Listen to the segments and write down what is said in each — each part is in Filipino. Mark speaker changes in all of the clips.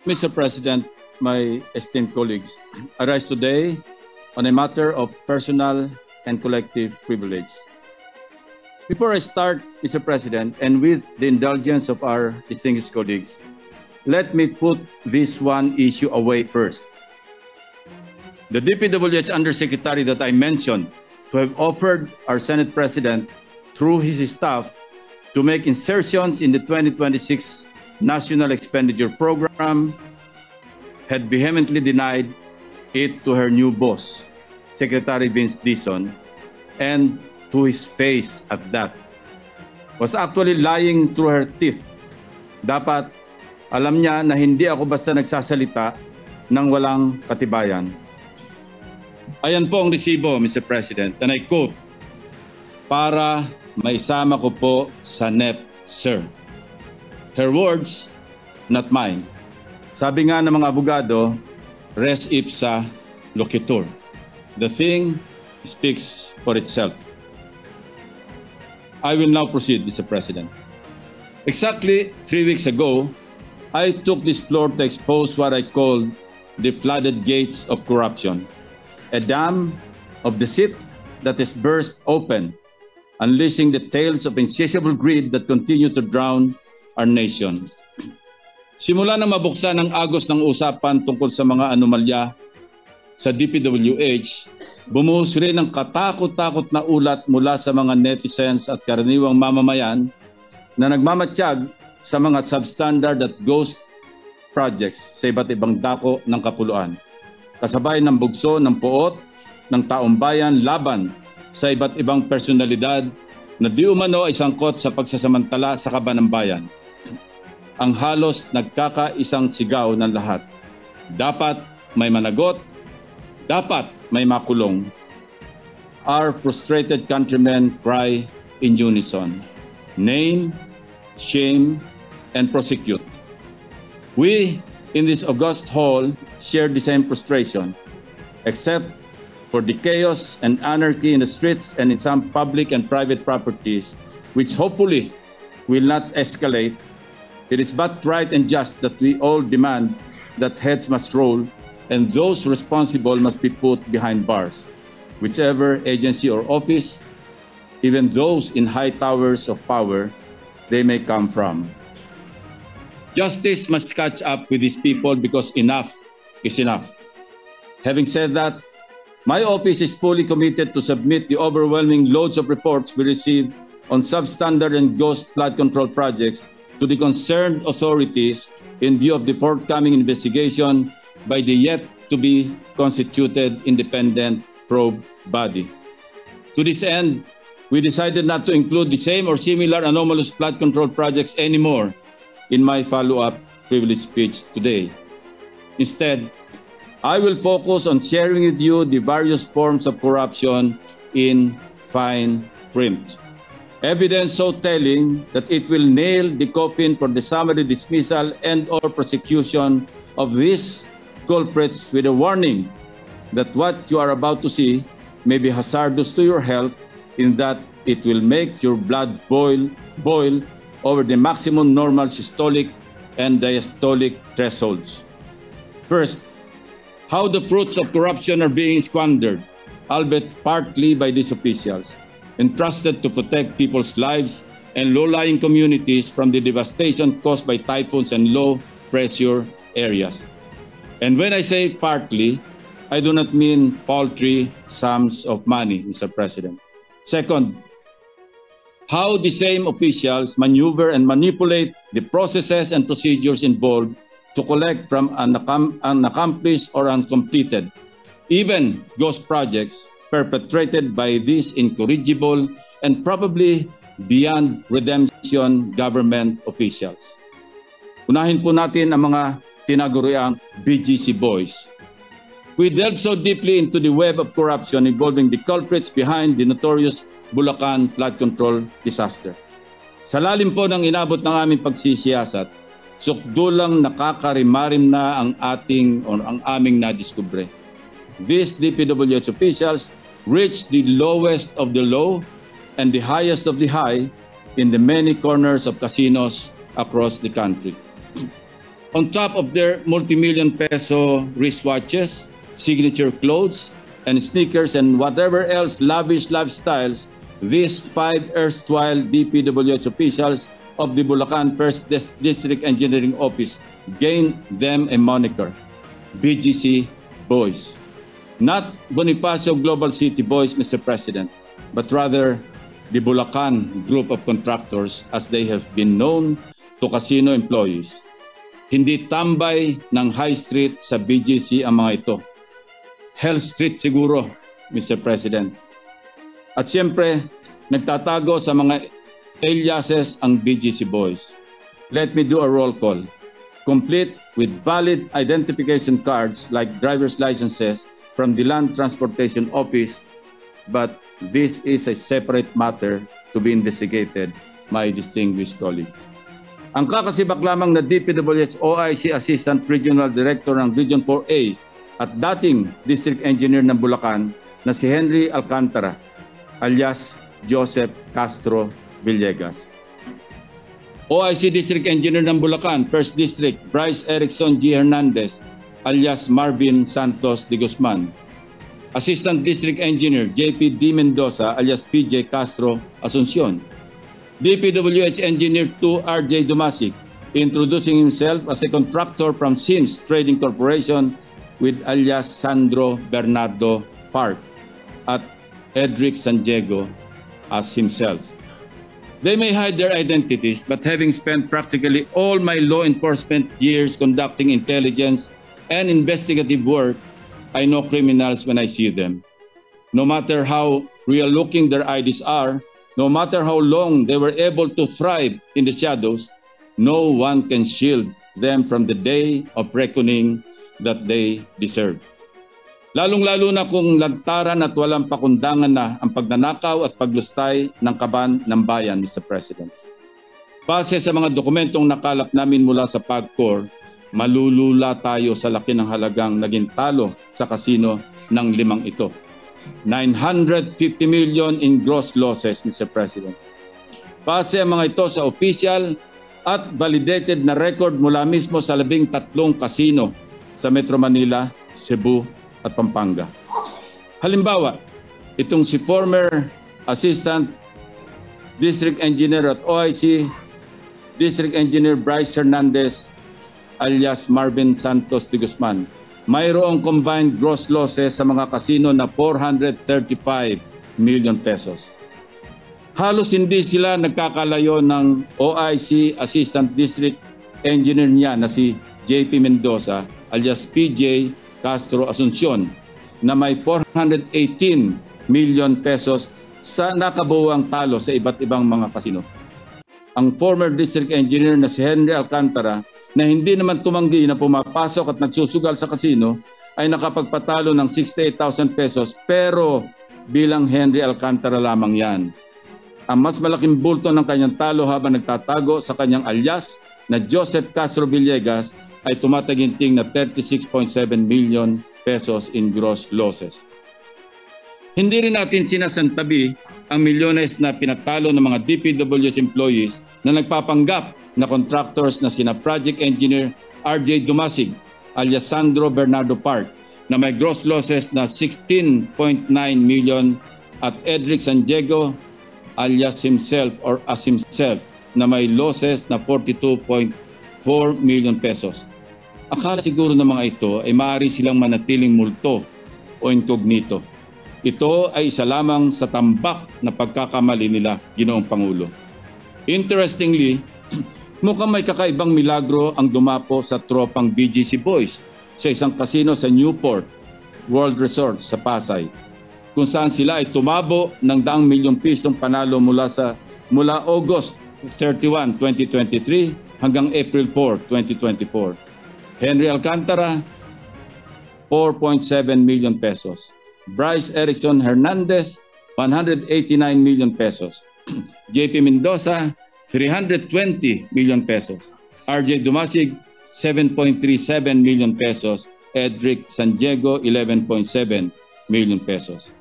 Speaker 1: Mr. President, my esteemed colleagues, I rise today on a matter of personal and collective privilege. Before I start, Mr. President, and with the indulgence of our distinguished colleagues, let me put this one issue away first. The DPWH Undersecretary that I mentioned to have offered our Senate President through his staff to make insertions in the 2026 National Expenditure Program had vehemently denied it to her new boss, Secretary Vince Dizon, and to his face at that. Was actually lying through her teeth. Dapat alam niya na hindi ako basta nagsasalita ng walang katibayan. Ayan po ang resibo, Mr. President, and I quote, para maisama ko po sa NEP, sir. Her words, not mine. Sabi nga ng mga abogado, res ipsa loquitur. The thing speaks for itself. I will now proceed, Mr. President. Exactly 3 weeks ago, I took this floor to expose what I called the flooded gates of corruption, a dam of deceit that is burst open, unleashing the tales of insatiable greed that continue to drown our nation. Simula na mabuksan ang agos ng usapan tungkol sa mga anomalya sa DPWH, bumuhos rin ang katakot-takot na ulat mula sa mga netizens at karaniwang mamamayan na nagmamatsyag sa mga substandard at ghost projects sa iba't ibang dako ng kapuluan. Kasabay ng bugso ng poot ng taong bayan laban sa iba't ibang personalidad na di umano ay sangkot sa pagsasamantala sa kaban ng bayan. Ang halos nagkakaisang sigaw ng lahat. Dapat may managot, dapat may makulong. Our frustrated countrymen cry in unison. Name, shame, and prosecute. We in this august hall share the same frustration, except for the chaos and anarchy in the streets and in some public and private properties, which hopefully will not escalate. It is but right and just that we all demand that heads must roll and those responsible must be put behind bars, whichever agency or office, even those in high towers of power they may come from. Justice must catch up with these people because enough is enough. Having said that, my office is fully committed to submit the overwhelming loads of reports we receive on substandard and ghost flood control projects to the concerned authorities in view of the forthcoming investigation by the yet-to-be constituted independent probe body. To this end, we decided not to include the same or similar anomalous flood control projects anymore in my follow-up privilege speech today. Instead, I will focus on sharing with you the various forms of corruption in fine print. Evidence so telling that it will nail the coffin for the summary dismissal and or prosecution of these culprits with a warning that what you are about to see may be hazardous to your health in that it will make your blood boil over the maximum normal systolic and diastolic thresholds. First, how the fruits of corruption are being squandered, albeit partly by these officials, entrusted to protect people's lives and low-lying communities from the devastation caused by typhoons and low-pressure areas. And when I say partly, I do not mean paltry sums of money, Mr. President. Second, how the same officials maneuver and manipulate the processes and procedures involved to collect from unaccomplished or uncompleted, even ghost projects perpetrated by these incorrigible and probably beyond redemption government officials. Unahin po natin ang mga tinaguriang BGC boys. We delve so deeply into the web of corruption involving the culprits behind the notorious Bulacan flood control disaster. Sa lalim po ng inabot ng aming pagsisiyasat, sukdulang nakakarimarim na ang aming nadiskubre. These DPWH officials reached the lowest of the low and the highest of the high in the many corners of casinos across the country. On top of their multi-million peso wristwatches, signature clothes, and sneakers, and whatever else lavish lifestyles, these 5 erstwhile DPWH officials of the Bulacan 1st District Engineering Office gained them a moniker, BGC Boys. Not Bonifacio Global City Boys, Mr. President, but rather the Bulacan group of contractors as they have been known to casino employees. Hindi tambay ng High Street sa BGC ang mga ito. Hell Street siguro, Mr. President. At siyempre, nagtatago sa mga aliases ang BGC Boys. Let me do a roll call, complete with valid identification cards like driver's licenses from the Land Transportation Office, but this is a separate matter to be investigated, my distinguished colleagues. Ang kakasibak lamang na DPWH OIC Assistant Regional Director ng Region 4A at dating District Engineer ng Bulacan na si Henry Alcantara alias Joseph Castro Villegas. OIC District Engineer ng Bulacan, 1st District, Bryce Erickson G. Hernandez alias Marvin Santos de Guzman. Assistant District Engineer JP D. Mendoza alias PJ Castro Asuncion. DPWH Engineer 2 RJ Dumasic, introducing himself as a contractor from Sims Trading Corporation with alias Sandro Bernardo Park at Edric San Diego as himself. They may hide their identities, but having spent practically all my law enforcement years conducting intelligence and investigative work, I know criminals when I see them. No matter how real-looking their IDs are, no matter how long they were able to thrive in the shadows, no one can shield them from the day of reckoning that they deserve. Lalong-lalo na kung lantaran at walang pakundangan na ang pagnanakaw at paglustay ng kaban ng bayan, Mr. President. Base sa mga dokumentong nakalap namin mula sa PAGCOR, malulula tayo sa laki ng halagang naging talo sa kasino ng 5 ito. 950 million in gross losses, Mr. President. Base ang mga ito sa official at validated na record mula mismo sa 13 kasino sa Metro Manila, Cebu at Pampanga. Halimbawa, itong si former Assistant District Engineer at OIC District Engineer Bryce Hernandez alias Marvin Santos de Guzman, mayroong combined gross losses sa mga kasino na 435 million pesos. Halos hindi sila nagkakalayo ng OIC Assistant District Engineer niya na si JP Mendoza alias PJ Castro Asuncion na may 418 million pesos sa nakabuwang talo sa iba't ibang mga kasino. Ang former District Engineer na si Henry Alcantara na hindi naman tumanggi na pumapasok at nagsusugal sa kasino ay nakapagpatalo ng 68,000 pesos pero bilang Henry Alcantara lamang yan. Ang mas malaking bulto ng kanyang talo habang nagtatago sa kanyang alias na Joseph Castro Villegas ay tumataginting na 36.7 million pesos in gross losses. Hindi rin natin sinasantabi ang milyones na pinatalo ng mga DPWH employees na nagpapanggap na contractors na sina Project Engineer RJ Dumasig alias Sandro Bernardo Park na may gross losses na 16.9 million at Edric San Diego alias himself or as himself na may losses na 42.4 million pesos. Akala siguro ng mga ito ay maaari silang manatiling multo o incognito. Ito ay isa lamang sa tambak na pagkakamali nila, Ginoong Pangulo. Interestingly, mukhang may kakaibang milagro ang dumapo sa tropang BGC Boys sa isang kasino sa Newport World Resort sa Pasay, kung saan sila ay tumabo ng 100 milyong pisong panalo mula August 31, 2023 hanggang April 4, 2024. Henry Alcantara, 4.7 million pesos. Bryce Erickson Hernandez, 189 million pesos. JP Mendoza, 320 million pesos. RJ Dumasig, 7.37 million pesos. Edric San Diego, 11.7 million pesos.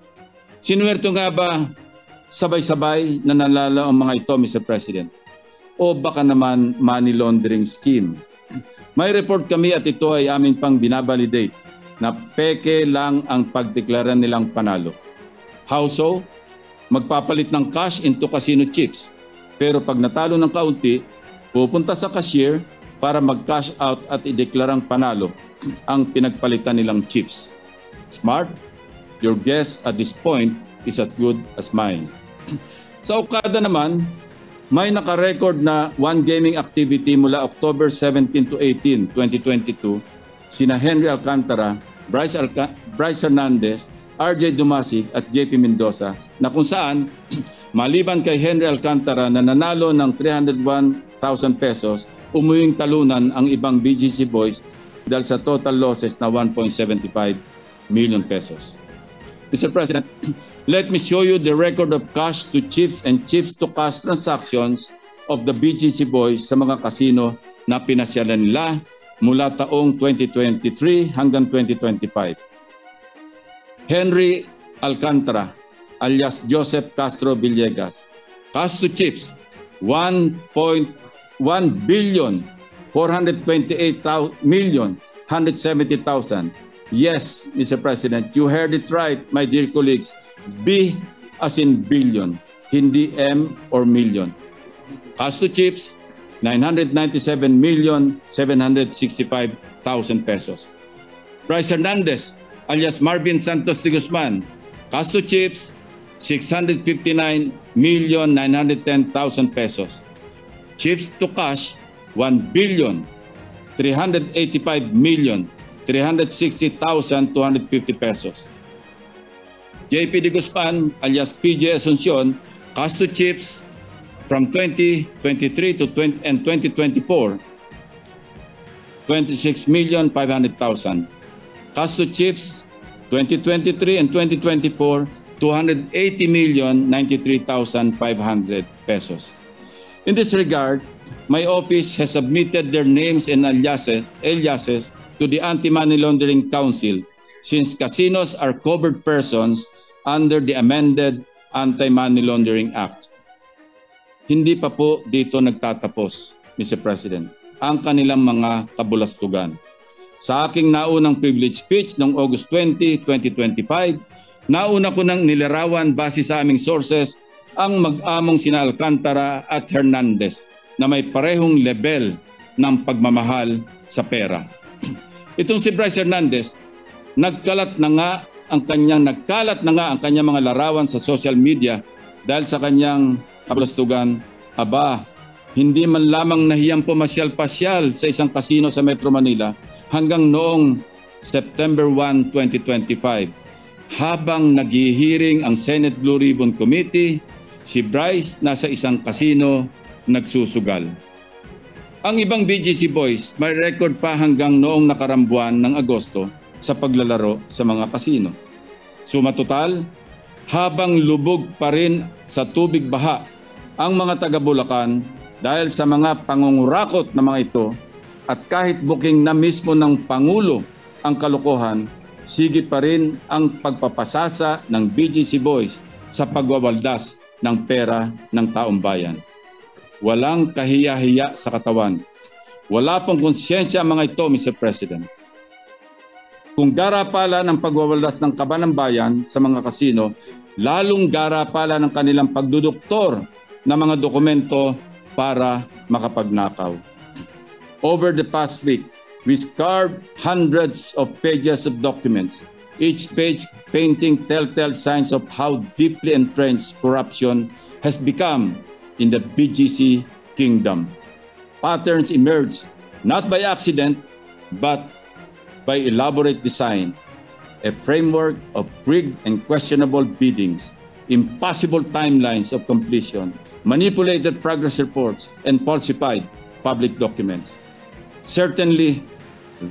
Speaker 1: Sinuwerto nga ba sabay-sabay na nalala ang mga ito, Mr. President? O baka naman money laundering scheme May report kami at ito ay aming pang binabalidate na peke lang ang pagdeklara nilang panalo. How so? Magpapalit ng cash into casino chips. Pero pag natalo ng kaunti, pupunta sa cashier para mag-cash out at ideklarang panalo ang pinagpalitan nilang chips. Smart? Your guess at this point is as good as mine. Sa Okada naman, may naka-record na one gaming activity mula October 17 to 18, 2022, sina Henry Alcantara, Bryce Hernandez, RJ Dumasig at JP Mendoza, na kung saan maliban kay Henry Alcantara na nanalo ng 301,000 pesos, umuwing talunan ang ibang BGC boys dahil sa total losses na 1.75 million pesos. Mr. President, let me show you the record of cash to chips and chips to cash transactions of the BGC boys sa mga kasino na pinasyalan nila mula taong 2023 hanggang 2025. Henry Alcantara alias Joseph Castro Villegas, cash to chips 1.1 billion 428,170,000. Yes, Mr. President, you heard it right, my dear colleagues. B as in billion, hindi M or million. Cash to chips, 997,765,000 pesos. Bryce Hernandez, alias Marvin Santos de Guzman, cash to chips, 659,910,000 pesos. Chips to cash, 1,385,360,250 pesos. JP de Guzman alias PJ Asuncion, cash to chips from 2023 to 2024, 26,500,000. Cash to chips 2023 and 2024, 280,093,500 pesos. In this regard, my office has submitted their names and aliases to the Anti-Money Laundering Council since casinos are covered persons under the amended Anti-Money Laundering Act. Hindi pa po dito nagtatapos, Mr. President, ang kanilang mga kabulastugan. Sa aking naunang privilege speech noong August 20, 2025, nauna ko nang nilarawan base sa aming sources ang mag-among sina Alcantara at Hernandez na may parehong level ng pagmamahal sa pera. Itong si Bryce Hernandez, nagkalat na nga ang kanyang mga larawan sa social media dahil sa kanyang kabulastugan. Aba, hindi man lamang nahiyang pumasyal-pasyal sa isang kasino sa Metro Manila hanggang noong September 1, 2025. Habang naghihiring ang Senate Blue Ribbon Committee, si Bryce nasa isang kasino nagsusugal. Ang ibang BGC boys may record pa hanggang noong nakarambuan ng Agosto sa paglalaro sa mga kasino. Sumatotal, habang lubog pa rin sa tubig baha ang mga taga Bulacan dahil sa mga pangungurakot na mga ito at kahit booking na mismo ng Pangulo ang kalokohan, sige pa rin ang pagpapasasa ng BGC boys sa pagwawaldas ng pera ng taong bayan. Walang kahiya-hiya sa katawan. Wala pong konsyensya ang mga ito, Mr. President. Kung gara pala ng pagwawaldas ng kaba ng bayan sa mga kasino, lalong gara pala ng kanilang pagduduktor ng mga dokumento para makapagnakaw. Over the past week, we scoured hundreds of pages of documents, each page painting telltale signs of how deeply entrenched corruption has become in the BGC kingdom. Patterns emerge not by accident, but by elaborate design, a framework of rigged and questionable biddings, impossible timelines of completion, manipulated progress reports, and falsified public documents. Certainly,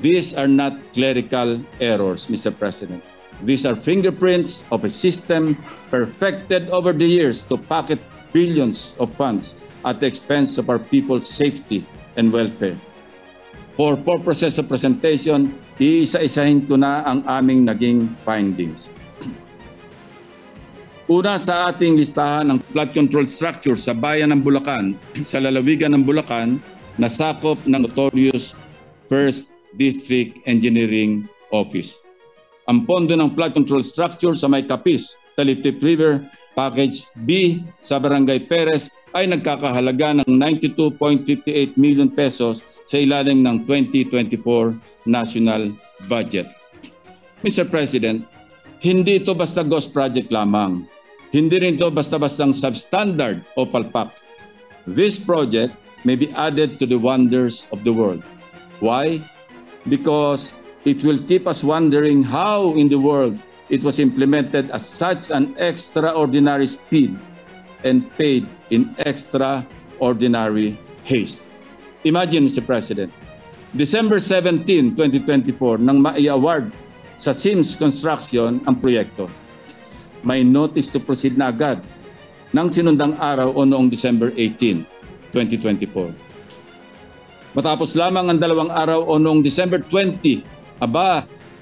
Speaker 1: these are not clerical errors, Mr. President. These are fingerprints of a system perfected over the years to pocket billions of funds at the expense of our people's safety and welfare. For purposes of presentation, iisa-isahin ko na ang aming naging findings. Una sa ating listahan ng flood control structure sa bayan ng Bulacan, sa lalawigan ng Bulacan, na sakop ng notorious 1st District Engineering Office. Ang pondo ng flood control structure sa may Capiz, Taliptip River, Package B sa Barangay Perez ay nagkakahalaga ng 92.58 million pesos sa ilalim ng 2024 national budget. Mr. President, hindi ito basta ghost project lamang. Hindi rin ito basta-bastang substandard o palpak. This project may be added to the wonders of the world. Why? Because it will keep us wondering how in the world it was implemented at such an extraordinary speed and paid in extraordinary haste. Imagine, Mr. President, December 17, 2024, nang mai-award sa Sims Construction ang proyekto. May notice to proceed na agad ng sinundang araw o noong December 18, 2024. Matapos lamang ang 2 araw o noong December 20,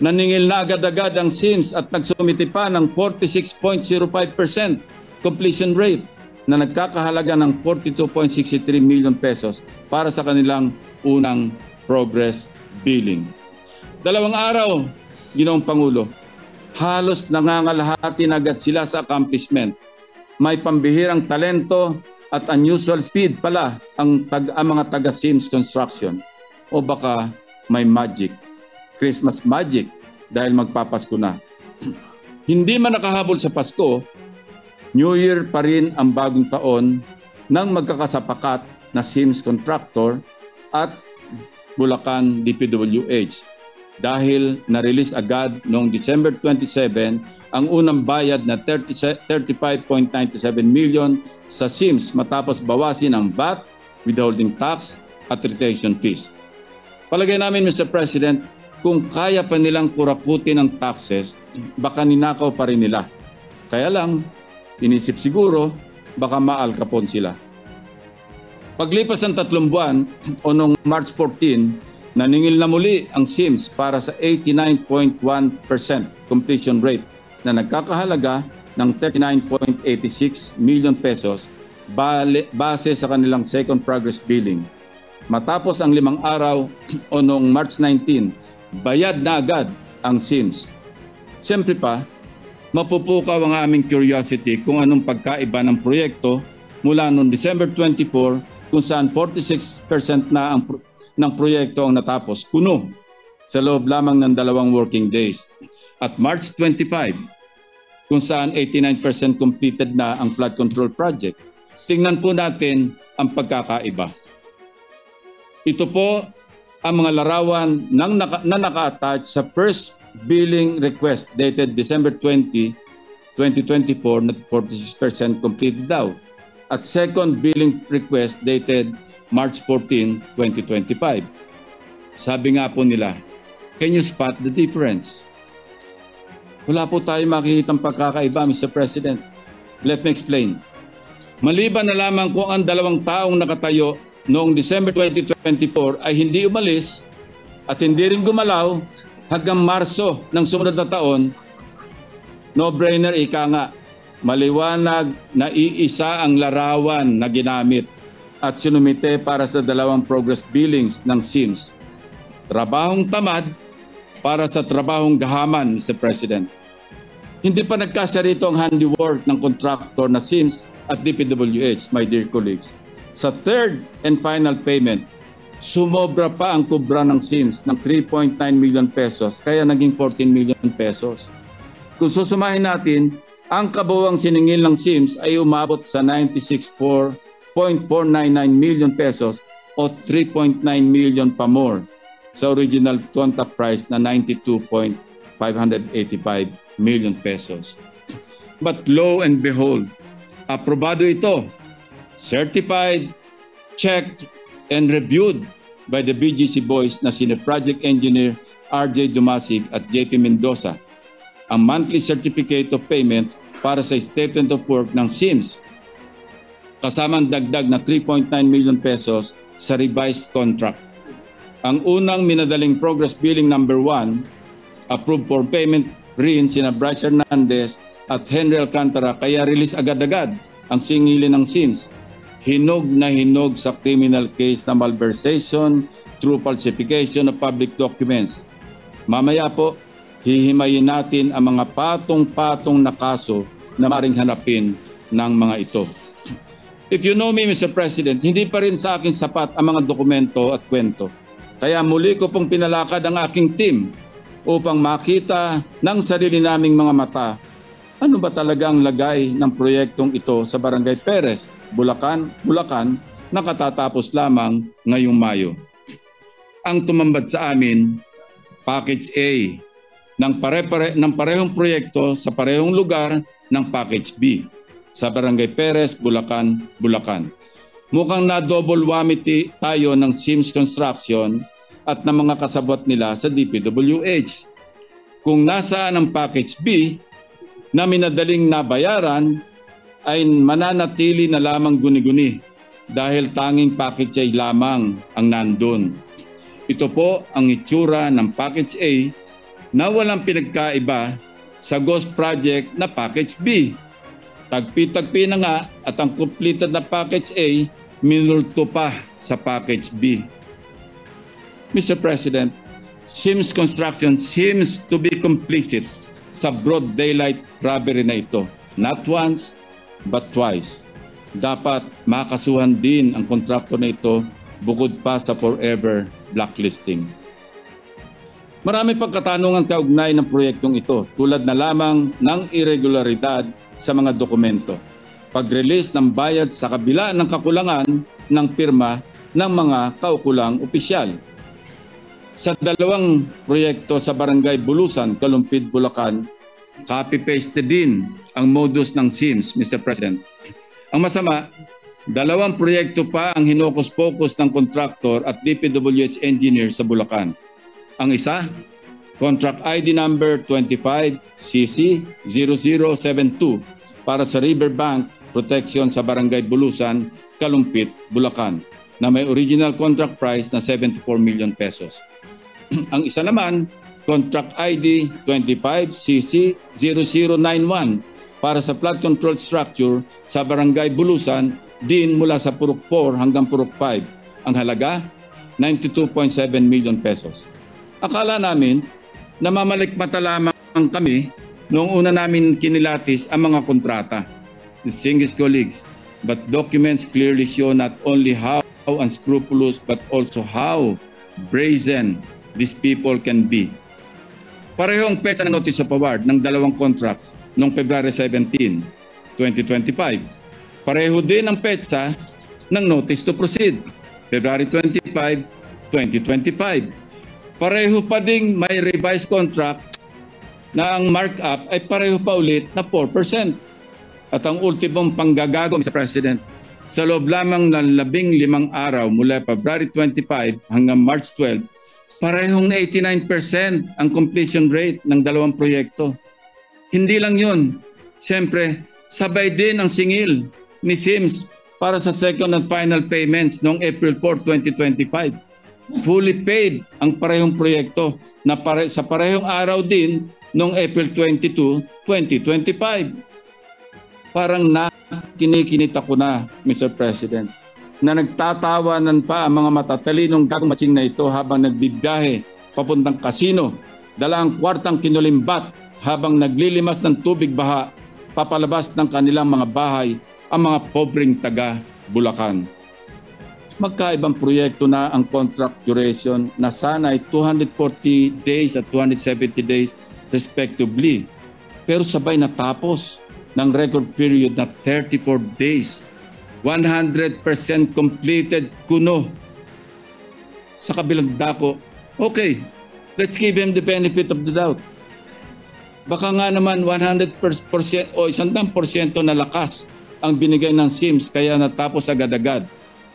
Speaker 1: naningil na agad-agad ang Sims at nagsumiti pa ng 46.05% completion rate na nagkakahalaga ng 42.63 million pesos para sa kanilang unang progress billing. 2 araw, Ginoong Pangulo, halos nangangalahati na agad sila sa accomplishment. May pambihirang talento at unusual speed pala ang mga taga-Sims Construction. O baka may magic, Christmas magic, dahil magpapasko na. Hindi man nakahabol sa Pasko, New Year pa rin ang bagong taon ng magkakasapakat na Sims Contractor at Bulacan DPWH dahil na-release agad noong December 27 ang unang bayad na 35.97 million sa Sims matapos bawasin ang VAT, withholding tax at retention fees. Palagay namin, Mr. President, kung kaya pa nilang kurakutin ang taxes, baka ninakaw pa rin nila. Kaya lang, inisip siguro, baka maal-kapon sila. Paglipas ng 3 buwan, o noong March 14, naningil na muli ang Sims para sa 89.1% completion rate na nagkakahalaga ng 39.86 million pesos base sa kanilang second progress billing. Matapos ang 5 araw, o noong March 19, bayad na agad ang Sims. Siyempre pa, mapupukaw ang aming curiosity kung anong pagkaiba ng proyekto mula noong December 24 kung saan 46% na ng proyekto ang natapos kuno sa loob lamang ng 2 working days. At March 25 kung saan 89% completed na ang flood control project. Tingnan po natin ang pagkakaiba. Ito po ang mga larawan na naka-attach sa first billing request dated December 20, 2024 na 46% completed daw. At second billing request dated March 14, 2025. Sabi nga po nila, can you spot the difference? Wala po tayo makikitang pagkakaiba, Mr. President. Let me explain. Maliban na lamang kung ang 2 taong nakatayo noong December 2024 ay hindi umalis at hindi rin gumalaw hanggang Marso ng sumunod na taon, no-brainer ika nga, maliwanag na iisa ang larawan na ginamit at sinumite para sa 2 progress billings ng Sims. Trabahong tamad para sa trabahong gahaman, Mr. President. Hindi pa nagkasya rito ang handiwork ng contractor na Sims at DPWH, my dear colleagues. Sa third and final payment, sumobra pa ang kubra ng Sims ng 3.9 million pesos kaya naging 14 million pesos. Kung susumahin natin, ang kabuuang siningil ng Sims ay umabot sa 96.499 million pesos o 3.9 million pa more sa original contract price na 92.585 million pesos. But lo and behold, aprobado ito, certified, checked, and reviewed by the BGC boys na sina Project Engineer RJ Dumasig at JP Mendoza. Ang monthly certificate of payment para sa statement of work ng Sims, kasamang dagdag na 3.9 million pesos sa revised contract. Ang unang minadaling progress billing number 1, approved for payment rin sina Bryce Hernandez at Henry Alcantara, kaya release agad-agad ang singilin ng Sims. Hinog na hinog sa criminal case na malversation through falsification of public documents. Mamaya po, hihimayin natin ang mga patong-patong na kaso na maring hanapin ng mga ito. If you know me, Mr. President, hindi pa rin sa akin sapat ang mga dokumento at kwento. Kaya muli ko pong pinalakad ang aking team upang makita ng sarili naming mga mata ano ba talaga ang lagay ng proyektong ito sa Barangay Perez, Bulacan na katatapos lamang ngayong Mayo. Ang tumambad sa amin, Package A, ng parehong proyekto sa parehong lugar ng Package B sa Barangay Perez, Bulacan. Mukhang na-double whammy tayo ng Sims Construction at ng mga kasabot nila sa DPWH. Kung nasaan ang Package B na minadaling nabayaran ay mananatili na lamang guni-guni dahil tanging package A lamang ang nandun. Ito po ang itsura ng Package A na walang pinagkaiba sa ghost project na Package B. Tagpi-tagpi na nga at ang completed na Package A minulto pa sa Package B. Mr. President, Sims Construction seems to be complicit sa broad daylight robbery na ito. Not once, but twice. Dapat makasuhan din ang kontraktor na ito bukod pa sa forever blacklisting. Marami pang katanungan kaugnay ng proyektong ito tulad na lamang ng irregularidad sa mga dokumento. Pag-release ng bayad sa kabila ng kakulangan ng pirma ng mga kaukulang opisyal. Sa dalawang proyekto sa Barangay Bulusan, Kalumpit, Bulacan, copy-paste din ang modus ng Sims, Mr. President. Ang masama, dalawang proyekto pa ang hinokus-pokus ng kontraktor at DPWH engineer sa Bulacan. Ang isa, Contract ID number 25CC0072 para sa Riverbank Protection sa Barangay Bulusan, Kalumpit, Bulacan, na may original contract price na 74 million pesos. Ang isa naman, Contract ID 25CC0091 para sa flood control structure sa Barangay Bulusan din mula sa Purok 4 hanggang Purok 5. Ang halaga, 92.7 million pesos. Akala namin, namamalikmata lamang kami noong una namin kinilatis ang mga kontrata. Distinguished colleagues, but documents clearly show not only how unscrupulous but also how brazen these people can be. Parehong petsa ng notice of award ng dalawang contracts noong February 17, 2025. Pareho din ang petsa ng notice to proceed, February 25, 2025. Pareho pa ding may revised contracts na ang markup ay pareho pa ulit na 4%. At ang ultimong panggagago, Mr. President, sa loob lamang ng 15 araw mula February 25 hanggang March 12, parehong 89% ang completion rate ng dalawang proyekto. Hindi lang yun. Siyempre, sabay din ang singil ni Sims para sa second and final payments noong April 4, 2025. Fully paid ang parehong proyekto na sa parehong araw din noong April 22, 2025. Parang kinikinit ako na, Mr. President, na nagtatawanan pa ang mga matatalinong gagmaching na ito habang nagbibiyahe papuntang kasino, dala ang kwartang kinulimbat habang naglilimas ng tubig baha papalabas ng kanilang mga bahay ang mga pobreng taga Bulacan. Magkaibang proyekto na ang contract duration na sana ay 240 days at 270 days respectively, pero sabay natapos ng record period na 34 days. 100% completed kuno. Sa kabilang dako, okay, let's give him the benefit of the doubt. Baka nga naman 100% o 100% na lakas ang binigay ng Sims kaya natapos agad-agad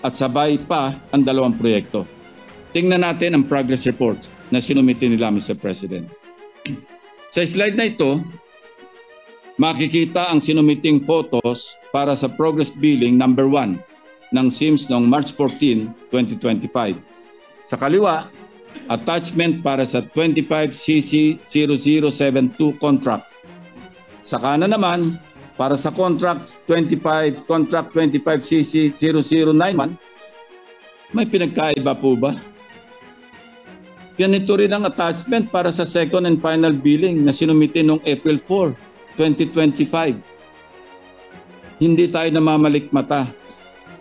Speaker 1: at sabay pa ang dalawang proyekto. Tingnan natin ang progress reports na sinumite nila, Mr. President. Sa slide na ito, makikita ang sinumiting photos para sa progress billing number 1 ng Sims noong March 14, 2025. Sa kaliwa, attachment para sa 25CC0072 contract. Sa kanan naman, para sa contract 25CC0091, may pinagkaiba po ba? Ganito rin ang attachment para sa second and final billing na sinumite noong April 4, 2025. Hindi tayo namamalikmata.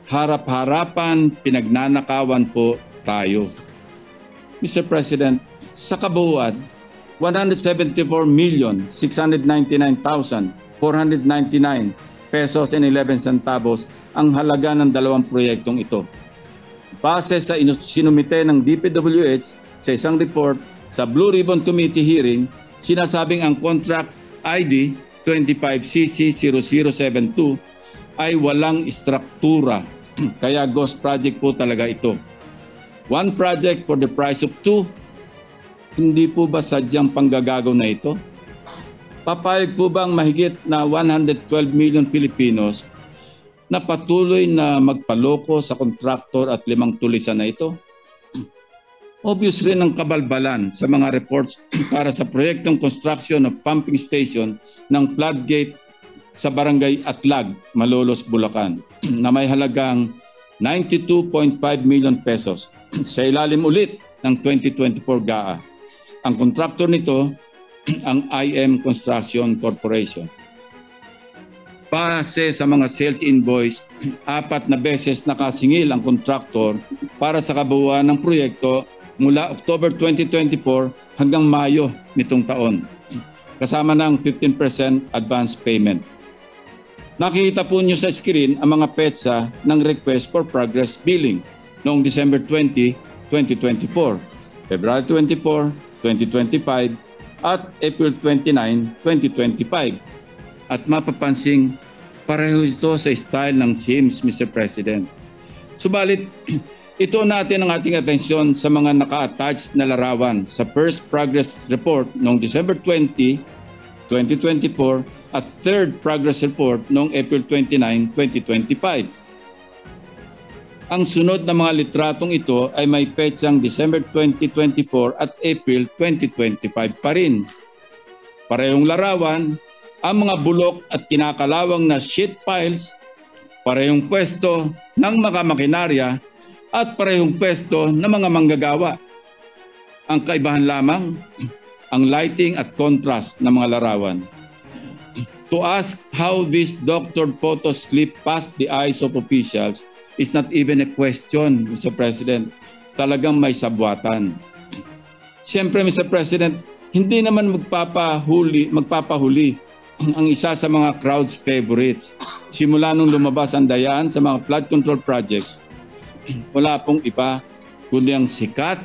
Speaker 1: Harap-harapan, pinagnanakawan po tayo. Mr. President, sa kabuuan, 174,699,499 pesos and 11 centavos ang halaga ng dalawang proyektong ito. Base sa sinumite ng DPWH sa isang report sa Blue Ribbon Committee hearing, sinasabing ang contract ID 25CC0072 ay walang istruktura. Kaya ghost project po talaga ito. One project for the price of two. Hindi po ba sadyang panggagago na ito? Papayag po bang mahigit na 112 million Filipinos na patuloy na magpaloko sa kontraktor at 5 tulisan na ito? Obvious rin ang kabalbalan sa mga reports para sa proyektong construction of pumping station ng floodgate sa Barangay Atlag, Malolos, Bulacan na may halagang 92.5 million pesos sa ilalim ulit ng 2024 GAA. Ang kontraktor nito ang IM Construction Corporation. Base sa mga sales invoice, 4 na beses nakasingil ang kontraktor para sa kabuuan ng proyekto mula October 2024 hanggang Mayo nitong taon, kasama ng 15% advance payment. Nakikita po niyo sa screen ang mga petsa ng request for progress billing noong December 20, 2024, February 24, 2025, at April 29, 2025. At mapapansing pareho ito sa style ng SIMS, Mr. President. Subalit, ito natin ang ating atensyon sa mga naka-attached na larawan sa first progress report noong December 20, 2024 at third progress report noong April 29, 2025. Ang sunod na mga litratong ito ay may petsang December 2024 at April 2025 pa rin. Parehong larawan, ang mga bulok at kinakalawang na sheet piles, parehong pwesto ng mga makinarya at parehong pwesto ng mga manggagawa. Ang kaibahan lamang, ang lighting at contrast ng mga larawan. To ask how this doctored photos slip past the eyes of officials is not even a question, Mr. President. Talagang may sabwatan. Siyempre, Mr. President, hindi naman magpapahuli ang isa sa mga crowd's favorites. Simula nung lumabas ang dayaan sa mga flood control projects, wala pong iba kundi ang sikat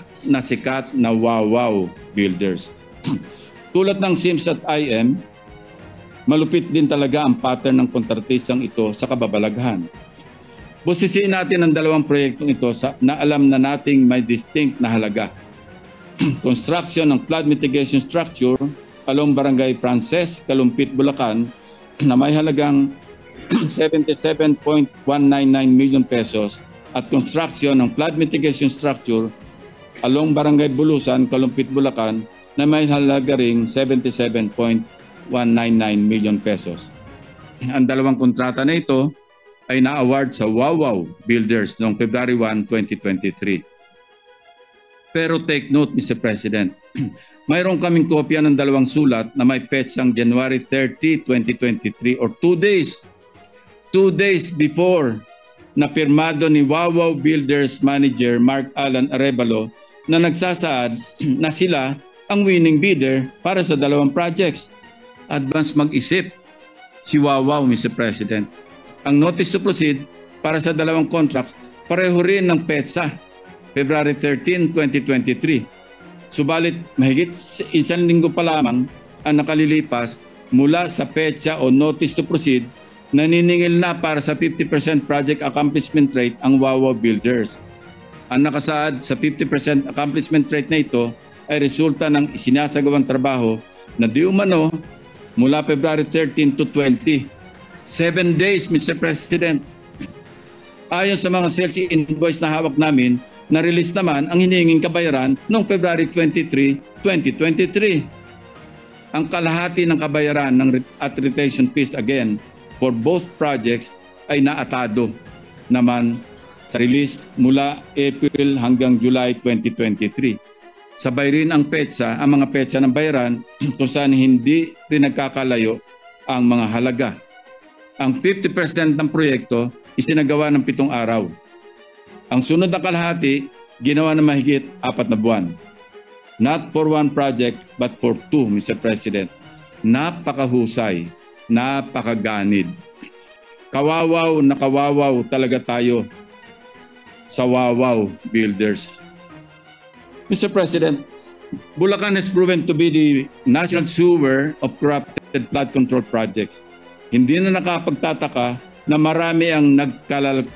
Speaker 1: na wow builders. Tulad ng SIMS at IM, malupit din talaga ang pattern ng kontratistang ito sa kababalaghan. Busisiin natin ang dalawang proyektong ito na alam na nating may distinct na halaga. Construction ng flood mitigation structure along Barangay Frances, Kalumpit, Bulacan na may halagang 77.199 million pesos at construction ng flood mitigation structure along Barangay Bulusan, Kalumpit, Bulacan na may halaga ring 77.199 million pesos. Ang dalawang kontrata na ito ay na-award sa Wawaw Builders noong February 1, 2023. Pero take note, Mr. President, mayroon kaming kopya ng dalawang sulat na may petsang January 30, 2023 or 2 days before na pirmado ni Wawaw Builders Manager Mark Alan Arevalo na nagsasaad na sila ang winning bidder para sa dalawang projects. Advance mag-isip si Wawaw, Mr. President. Ang notice to proceed para sa dalawang contracts pareho rin ng petsa, February 13, 2023. Subalit mahigit 1 linggo pa lamang ang nakalilipas mula sa petsa o notice to proceed, naniningil na para sa 50% project accomplishment rate ang Wawaw Builders. Ang nakasaad sa 50% accomplishment rate na ito ay resulta ng isinasagawang trabaho na di umano mula February 13 to 20. 7 days, Mr. President. Ayon sa mga sales invoice na hawak namin, na-release naman ang hinihinging kabayaran noong February 23, 2023. Ang kalahati ng kabayaran at retention fees again for both projects ay naatado naman sa release mula April hanggang July 2023. Sabay rin ang mga petsa ng bayaran kung saan hindi rin nagkakalayo ang mga halaga. Ang 50% ng proyekto isinagawa ng 7 araw. Ang sunod na kalahati, ginawa ng mahigit 4 na buwan. Not for one project, but for 2, Mr. President. Napakahusay, napakaganid. Kawawaw na kawawaw talaga tayo sa Wawaw Builders. Mr. President, Bulacan has proven to be the national sewer of corrupted flood control projects. Hindi na nakapagtataka na marami ang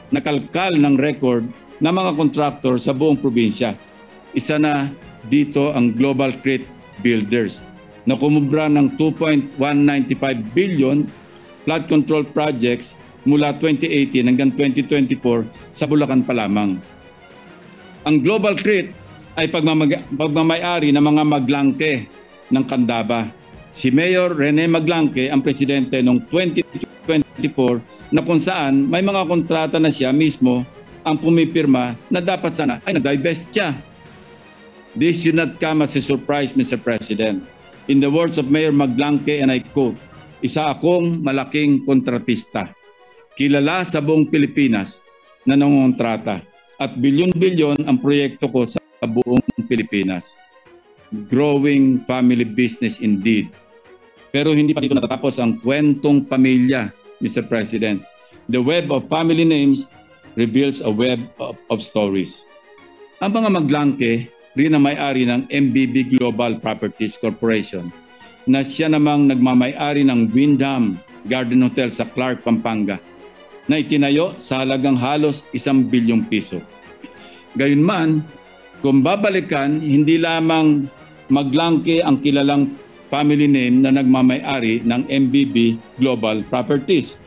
Speaker 1: nakalkal ng record ng mga kontraktor sa buong probinsya. Isa na dito ang Global Crit Builders na kumubra ng 2.195 billion flood control projects mula 2018 hanggang 2024 sa Bulacan pa lamang. Ang Global Crit ay pagmamayari ng mga maglangke ng Candaba. Si Mayor Rene Maglangke ang presidente noong 2024 na kung saan may mga kontrata na siya mismo ang pumipirma na dapat sana ay nag-divest siya. This should not come as a surprise, Mr. President. In the words of Mayor Maglangke, and I quote, "Isa akong malaking kontratista. Kilala sa buong Pilipinas na nangongontrata at bilyon-bilyon ang proyekto ko sa buong Pilipinas. Growing family business indeed." Pero hindi pa dito natatapos ang kwentong pamilya, Mr. President. The web of family names reveals a web of stories. Ang mga Maglangke rin ang may-ari ng MBB Global Properties Corporation na siya namang nagmamay-ari ng Windham Garden Hotel sa Clark, Pampanga na itinayo sa halagang halos 1 bilyong piso. Gayunman, kung babalikan, hindi lamang Maglangke ang kilalang family name na nagmamay-ari ng MBB Global Properties.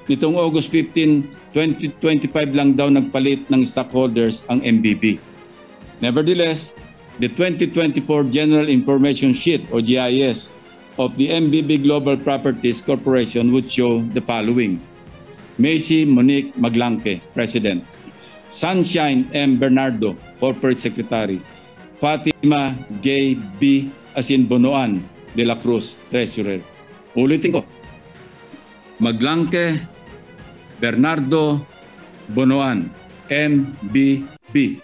Speaker 1: Nitong August 15, 2025 lang daw nagpalit ng stockholders ang MBB. Nevertheless, the 2024 General Information Sheet o GIS of the MBB Global Properties Corporation would show the following. Macy Monique Maglangke, President. Sunshine M. Bernardo, Corporate Secretary. Fatima Gay B. Bonoan de la Cruz, Treasurer. Ulitin ko. Maglangke, Bernardo, Bonoan, MBB.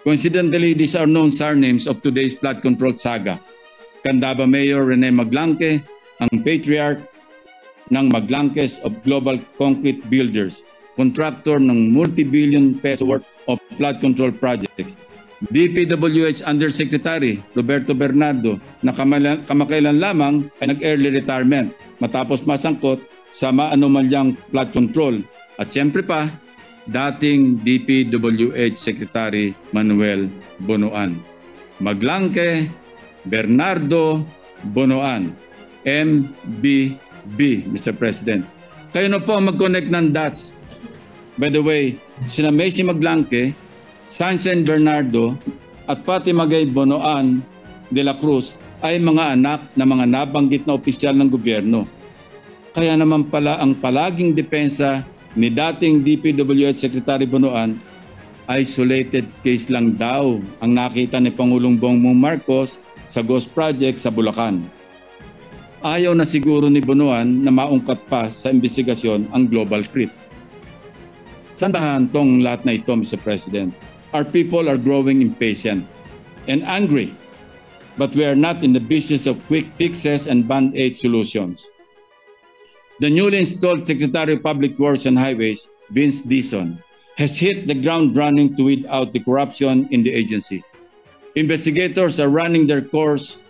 Speaker 1: Coincidentally, these are known surnames of today's flood control saga. Candaba Mayor Rene Maglangke, ang patriarch ng Maglangkes of Global Concrete Builders, contractor ng multi-billion peso worth of flood control projects. DPWH Undersecretary Roberto Bernardo na kamakailan lamang ay nag-early retirement matapos masangkot sa maanomalyang flood control. At siyempre pa, dating DPWH Secretary Manuel Bonoan. Maglangke, Bernardo, Bonoan, MBB, Mr. President. Kayo na po ang mag-connect ng dots. By the way, sina Macy Maglangke, Sunshine Bernardo at Fatima Gay Bonoan de la Cruz ay mga anak na mga nabanggit na opisyal ng gobyerno. Kaya naman pala ang palaging depensa ni dating DPWH Secretary Bonoan, isolated case lang daw ang nakita ni Pangulong Bongbong Marcos sa Ghost Project sa Bulacan. Ayaw na siguro ni Bonoan na maungkat pa sa investigasyon ang Global Crit. Saan ba tong lahat na ito, Mr. President? Our people are growing impatient and angry, but we are not in the business of quick fixes and band-aid solutions. The newly installed Secretary of Public Works and Highways, Vince Dizon, has hit the ground running to weed out the corruption in the agency. Investigators are running their course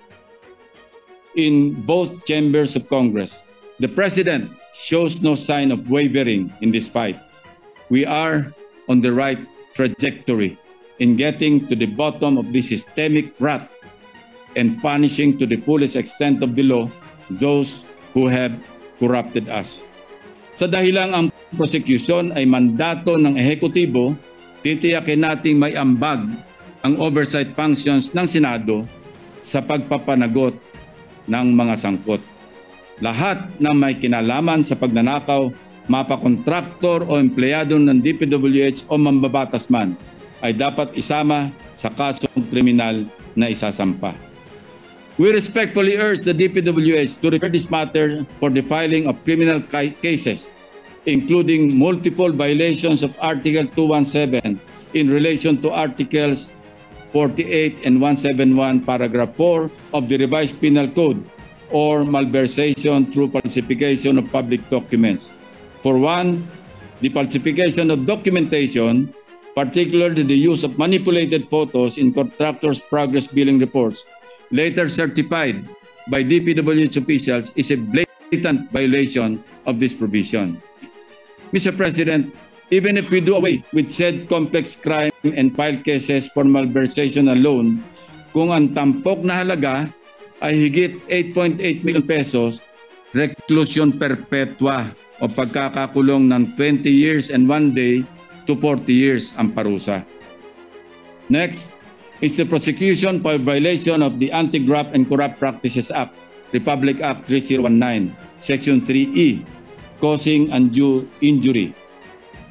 Speaker 1: in both chambers of Congress. The President shows no sign of wavering in this fight. We are on the right trajectory in getting to the bottom of this systemic rot and punishing to the fullest extent of the law those who have corrupted us. Sa dahilang ang prosecution ay mandato ng ehekutibo, titiyakin nating may ambag ang oversight functions ng Senado sa pagpapanagot ng mga sangkot. Lahat ng may kinalaman sa pagnanakaw, mapakontraktor o empleyado ng DPWH o mambabatas man, ay dapat isama sa kasong kriminal na isasampa. We respectfully urge the DPWH to refer this matter for the filing of criminal cases, including multiple violations of Article 217 in relation to Articles 48 and 171, Paragraph 4 of the Revised Penal Code, or malversation through falsification of public documents. For one, the falsification of documentation, particularly the use of manipulated photos in contractors' progress billing reports, later certified by DPWH officials, is a blatant violation of this provision. Mr. President, even if we do away with said complex crime and file cases for malversation alone, kung ang tampok na halaga ay higit 8.8 million pesos, reclusion perpetua o pagkakakulong ng 20 years and 1 day to 40 years ang parusa. Next is the prosecution for violation of the Anti-Graft and Corrupt Practices Act, Republic Act 3019, Section 3E, causing undue injury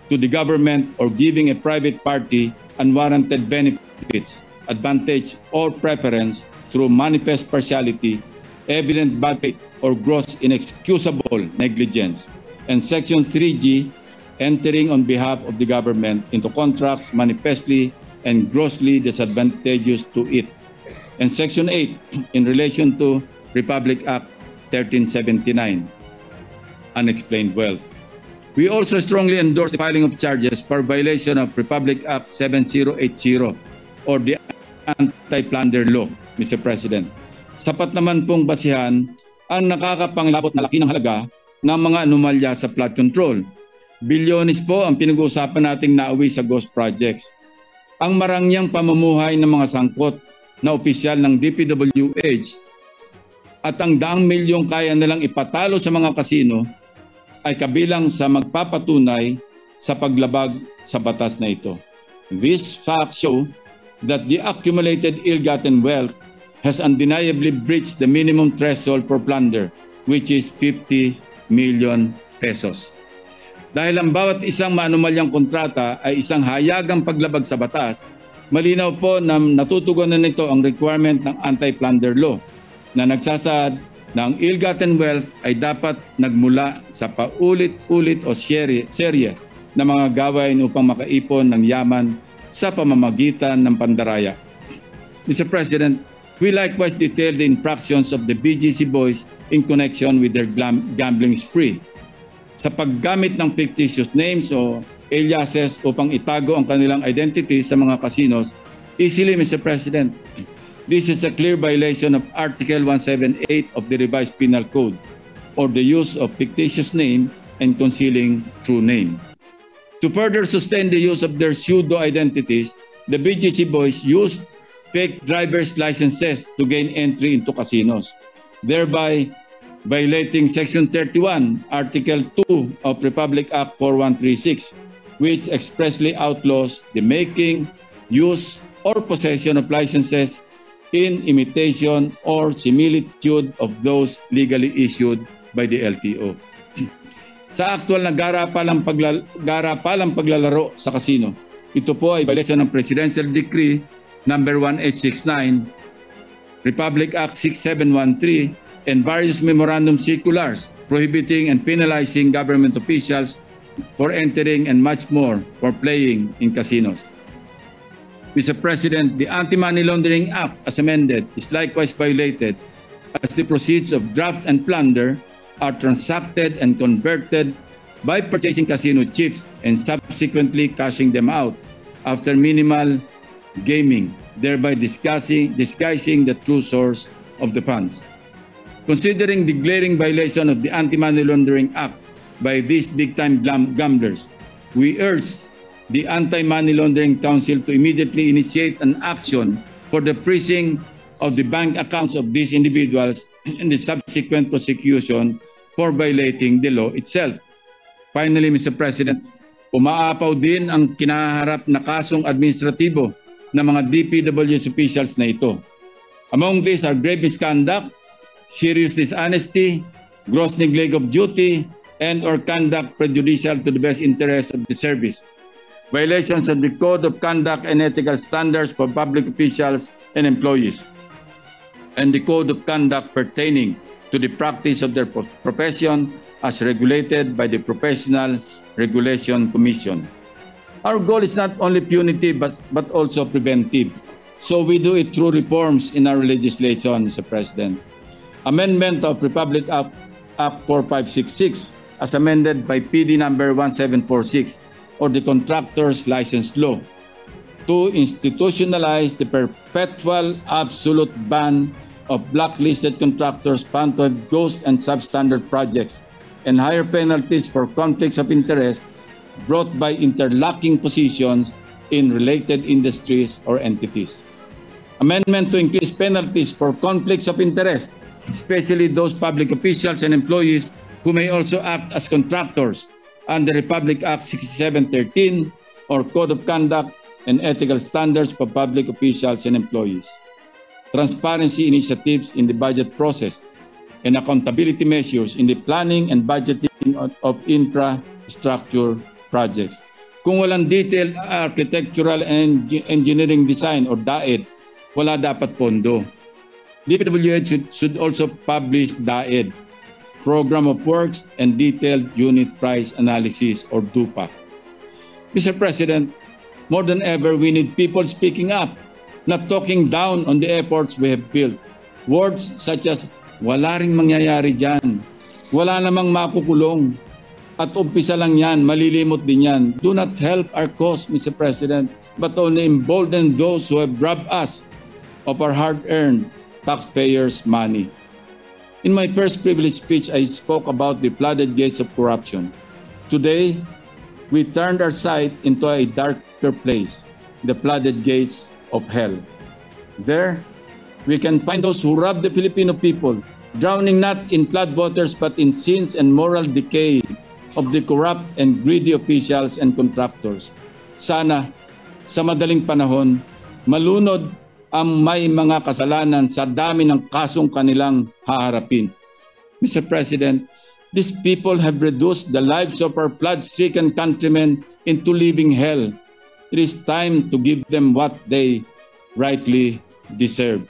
Speaker 1: to the government or giving a private party unwarranted benefits, advantage, or preference through manifest partiality, evident bad faith, or gross inexcusable negligence. And Section 3G, entering on behalf of the government into contracts manifestly and grossly disadvantageous to it. And Section 8, in relation to Republic Act 1379, unexplained wealth. We also strongly endorse the filing of charges for violation of Republic Act 7080 or the Anti-Plunder Law, Mr. President. Sapat naman pong basihan ang nakakapanglabot na laki ng halaga ng mga anomalya sa flood control. Bilyones po ang pinag-uusapan nating nauwi sa ghost projects. Ang marangyang pamumuhay ng mga sangkot na opisyal ng DPWH at ang daang milyong kaya nilang ipatalo sa mga kasino ay kabilang sa magpapatunay sa paglabag sa batas na ito. These facts show that the accumulated ill-gotten wealth has undeniably breached the minimum threshold for plunder, which is 50 million pesos. Dahil ang bawat isang maanumalyang kontrata ay isang hayagang paglabag sa batas, malinaw po na natutugunan nito ang requirement ng Anti-Plunder Law na nagsasaad na ang ill-gotten wealth ay dapat nagmula sa paulit-ulit o serye na mga gawain upang makaipon ng yaman sa pamamagitan ng pandaraya. Mr. President, we likewise detailed the infractions of the BGC boys in connection with their gambling spree. Sa paggamit ng fictitious names o aliases upang itago ang kanilang identity sa mga casinos, easily, Mr. President, this is a clear violation of Article 178 of the Revised Penal Code, or the use of fictitious name and concealing true name. To further sustain the use of their pseudo-identities, the BGC boys used fake driver's licenses to gain entry into casinos, thereby violating Section 31, Article 2 of Republic Act 4136, which expressly outlaws the making, use, or possession of licenses in imitation or similitude of those legally issued by the LTO. Sa aktual na garapalang paglalaro sa kasino, ito po ay violation ng Presidential Decree number 1869, Republic Act 6713, and various memorandum circulars prohibiting and penalizing government officials for entering and much more for playing in casinos. Mr. President, the Anti-Money Laundering Act as amended is likewise violated as the proceeds of graft and plunder are transacted and converted by purchasing casino chips and subsequently cashing them out after minimal gaming, thereby disguising the true source of the funds. Considering the glaring violation of the Anti-Money Laundering Act by these big-time gamblers, we urge the Anti-Money Laundering Council to immediately initiate an action for the freezing of the bank accounts of these individuals and the subsequent prosecution for violating the law itself. Finally, Mr. President, umaapaw din ang kinaharap na kasong administratibo ng mga DPWH officials na ito. Among these are grave misconduct, serious dishonesty, gross neglect of duty, and or conduct prejudicial to the best interest of the service. violations of the Code of Conduct and Ethical Standards for Public Officials and Employees, and the Code of Conduct pertaining to the practice of their profession as regulated by the Professional Regulation Commission. Our goal is not only punitive but also preventive. So we do it through reforms in our legislation, Mr. President. Amendment of Republic Act 4566 as amended by PD number 1746 or the Contractors License Law to institutionalize the perpetual absolute ban of blacklisted contractors found to have ghost and substandard projects and higher penalties for conflicts of interest brought by interlocking positions in related industries or entities. Amendment to increase penalties for conflicts of interest, especially those public officials and employees who may also act as contractors under Republic Act 6713 or Code of Conduct and Ethical Standards for Public Officials and Employees. Transparency initiatives in the budget process and accountability measures in the planning and budgeting of infrastructure projects. Kung walang detailed architectural and engineering design or DAED, wala dapat pondo. DPWH should also publish DAED, Program of Works and Detailed Unit Price Analysis or DUPA. Mr. President, more than ever, we need people speaking up, not talking down on the efforts we have built. Words such as, wala ring mangyayari dyan, wala namang makukulong, at umpisa lang yan, malilimot din yan, do not help our cause, Mr. President, but only embolden those who have robbed us of our hard-earned taxpayers' money. In my first privilege speech, I spoke about the flooded gates of corruption. Today, we turned our sight into a darker place, the flooded gates of hell. There, we can find those who rob the Filipino people, drowning not in floodwaters but in sins and moral decay of the corrupt and greedy officials and contractors. Sana, sa madaling panahon, malunod ang may mga kasalanan sa dami ng kasong kanilang haharapin. Mr. President, these people have reduced the lives of our flood-stricken countrymen into living hell. It is time to give them what they rightly deserve.